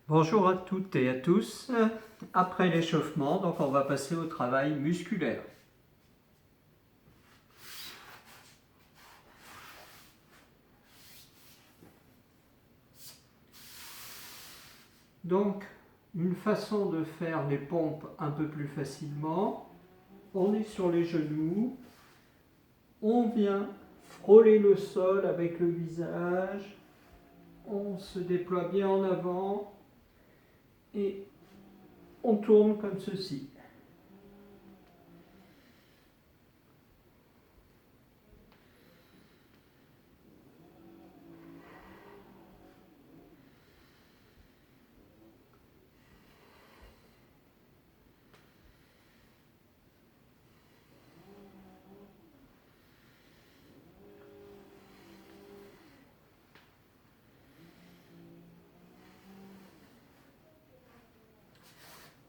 Bonjour à toutes et à tous. Après l'échauffement, donc on va passer au travail musculaire. Donc, une façon de faire les pompes un peu plus facilement, on est sur les genoux, on vient frôler le sol avec le visage, on se déploie bien en avant et on tourne comme ceci.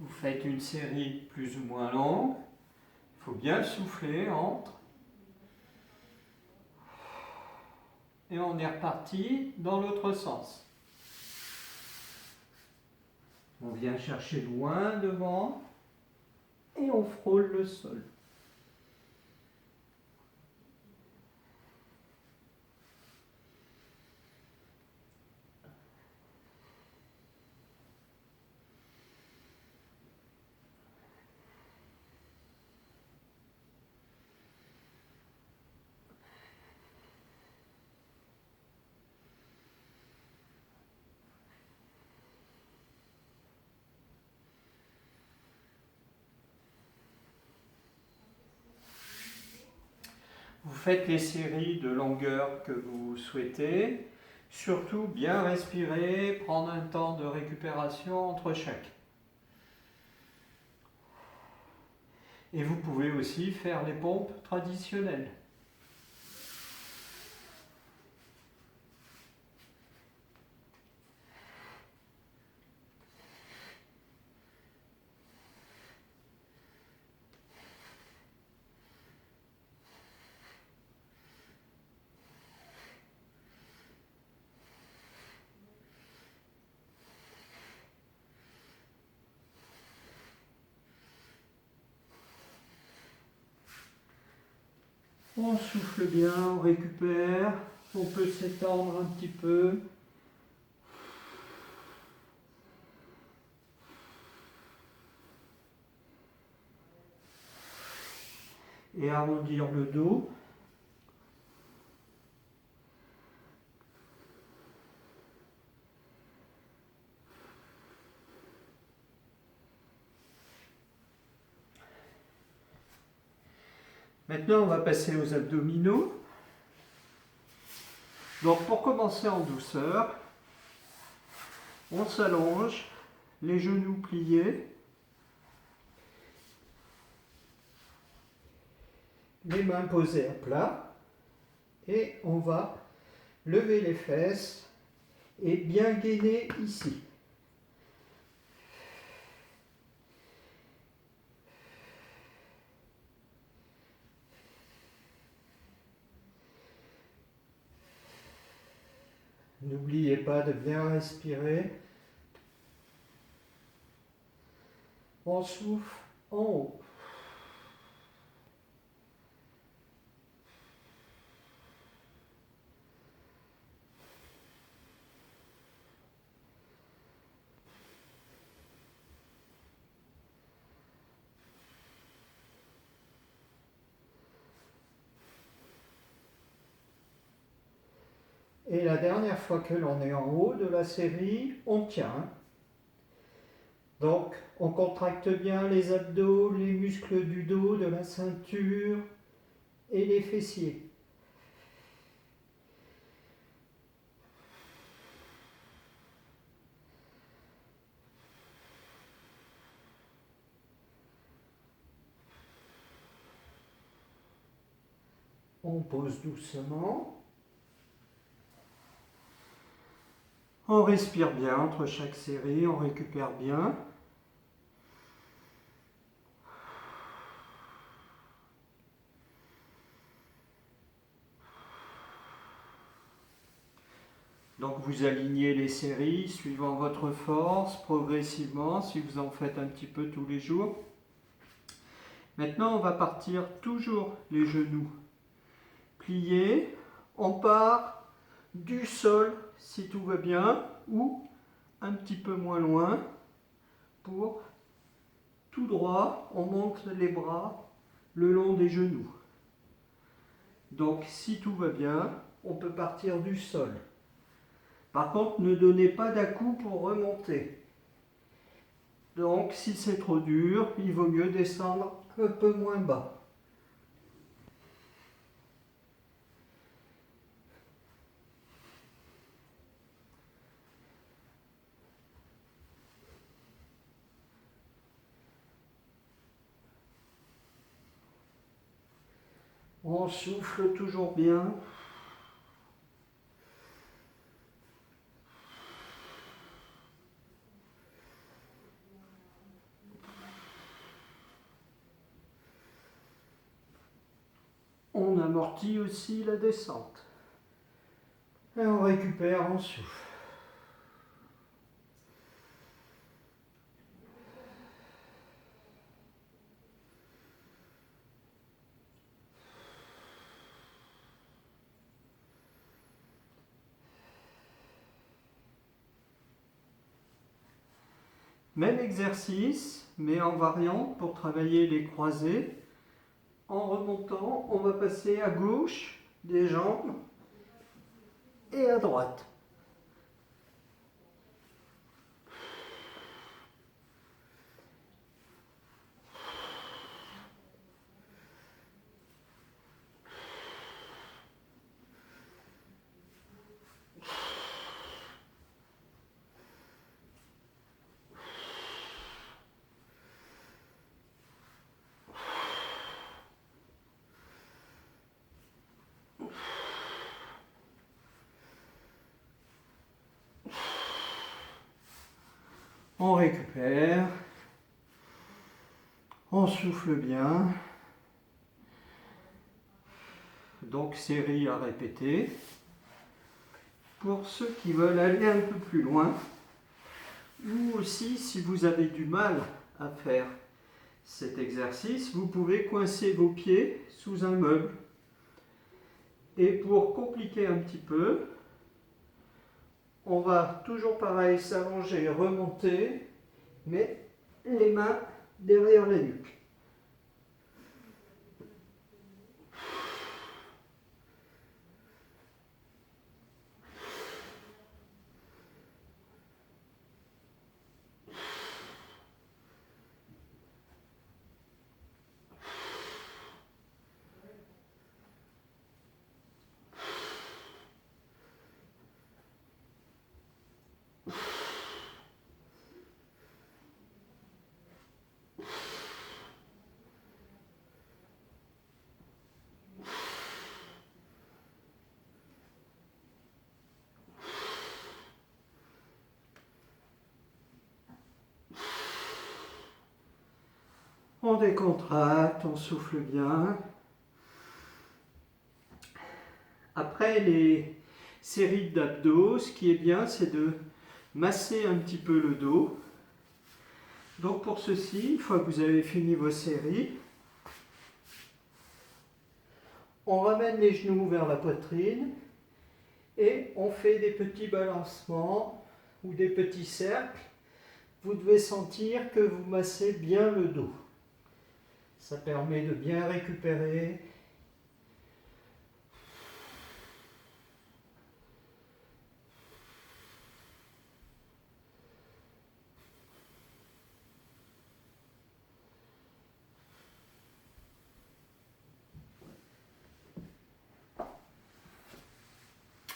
Vous faites une série plus ou moins longue, il faut bien souffler entre. Et on est reparti dans l'autre sens. On vient chercher loin devant et on frôle le sol. Vous faites les séries de longueur que vous souhaitez. Surtout bien respirer, prendre un temps de récupération entre chaque. Et vous pouvez aussi faire les pompes traditionnelles. On souffle bien, on récupère, on peut s'étendre un petit peu. Et arrondir le dos. Maintenant, on va passer aux abdominaux. Donc, pour commencer en douceur, on s'allonge, les genoux pliés, les mains posées à plat, et on va lever les fesses et bien gainer ici. N'oubliez pas de bien respirer. On souffle en haut. Et la dernière fois que l'on est en haut de la série, on tient. Donc, on contracte bien les abdos, les muscles du dos, de la ceinture et les fessiers. On pose doucement. On respire bien entre chaque série, on récupère bien. Donc vous alignez les séries suivant votre force, progressivement, si vous en faites un petit peu tous les jours. Maintenant, on va partir toujours les genoux pliés. On part du sol, si tout va bien, ou un petit peu moins loin, pour tout droit, on monte les bras le long des genoux. Donc, si tout va bien, on peut partir du sol. Par contre, ne donnez pas d'à-coups pour remonter. Donc, si c'est trop dur, il vaut mieux descendre un peu moins bas. On souffle toujours bien. On amortit aussi la descente. Et on récupère, on souffle. Même exercice, mais en variante pour travailler les croisés. En remontant, on va passer à gauche des jambes et à droite. On récupère, on souffle bien. Donc série à répéter. Pour ceux qui veulent aller un peu plus loin, ou aussi si vous avez du mal à faire cet exercice, vous pouvez coincer vos pieds sous un meuble. Et pour compliquer un petit peu, on va toujours pareil s'allonger, remonter, mais les mains derrière la nuque. On décontracte, on souffle bien. Après les séries d'abdos, ce qui est bien, c'est de masser un petit peu le dos. Donc pour ceci, une fois que vous avez fini vos séries, on ramène les genoux vers la poitrine et on fait des petits balancements ou des petits cercles. Vous devez sentir que vous massez bien le dos. Ça permet de bien récupérer.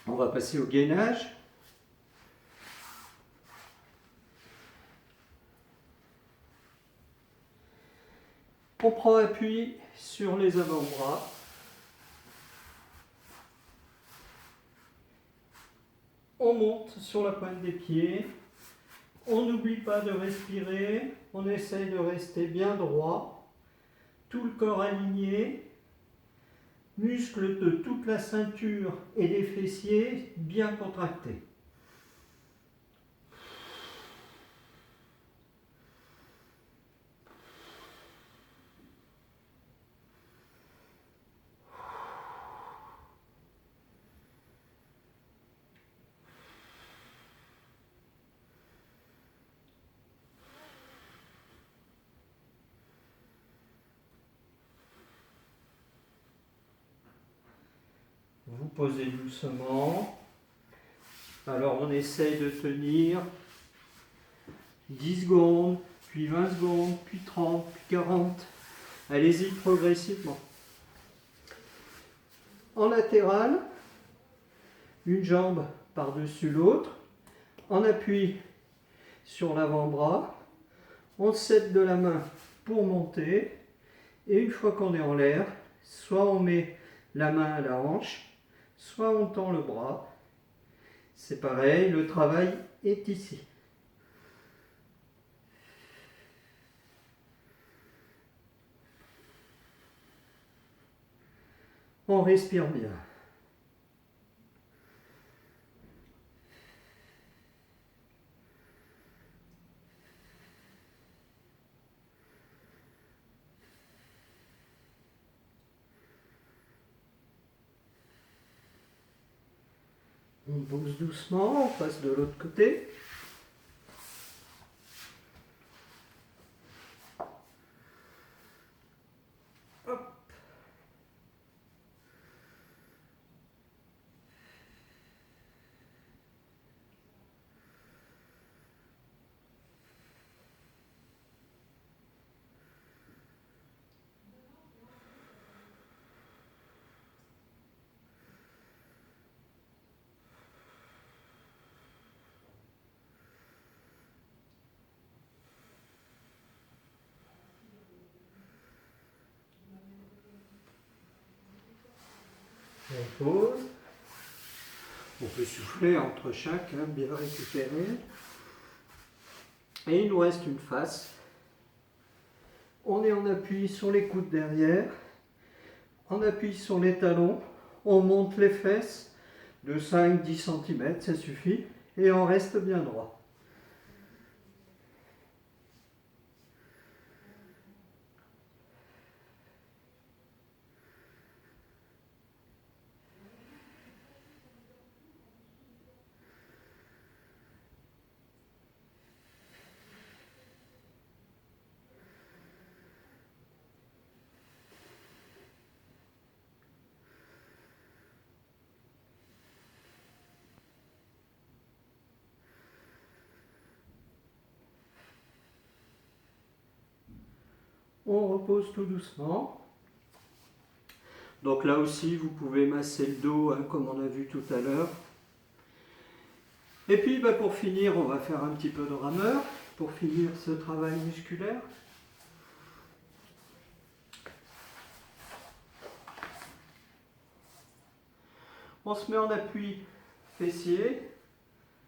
On va passer au gainage. On prend appui sur les avant-bras. On monte sur la pointe des pieds. On n'oublie pas de respirer. On essaye de rester bien droit. Tout le corps aligné. Muscles de toute la ceinture et des fessiers bien contractés. posez doucement. Alors on essaye de tenir 10 secondes, puis 20 secondes, puis 30, puis 40. Allez-y progressivement. En latéral, une jambe par-dessus l'autre, en appui sur l'avant-bras, on s'aide de la main pour monter, et une fois qu'on est en l'air, soit on met la main à la hanche, soit on tend le bras. C'est pareil, le travail est ici. On respire bien. On pousse doucement, on passe de l'autre côté. Hop. On pose. On peut souffler entre chaque, hein, bien récupérer. Et il nous reste une face. On est en appui sur les coudes derrière. On appuie sur les talons. On monte les fesses de 5-10 cm, ça suffit. Et on reste bien droit. On repose tout doucement. Donc là aussi, vous pouvez masser le dos, hein, comme on a vu tout à l'heure. Et puis pour finir, on va faire un petit peu de rameur, pour finir ce travail musculaire. On se met en appui fessier.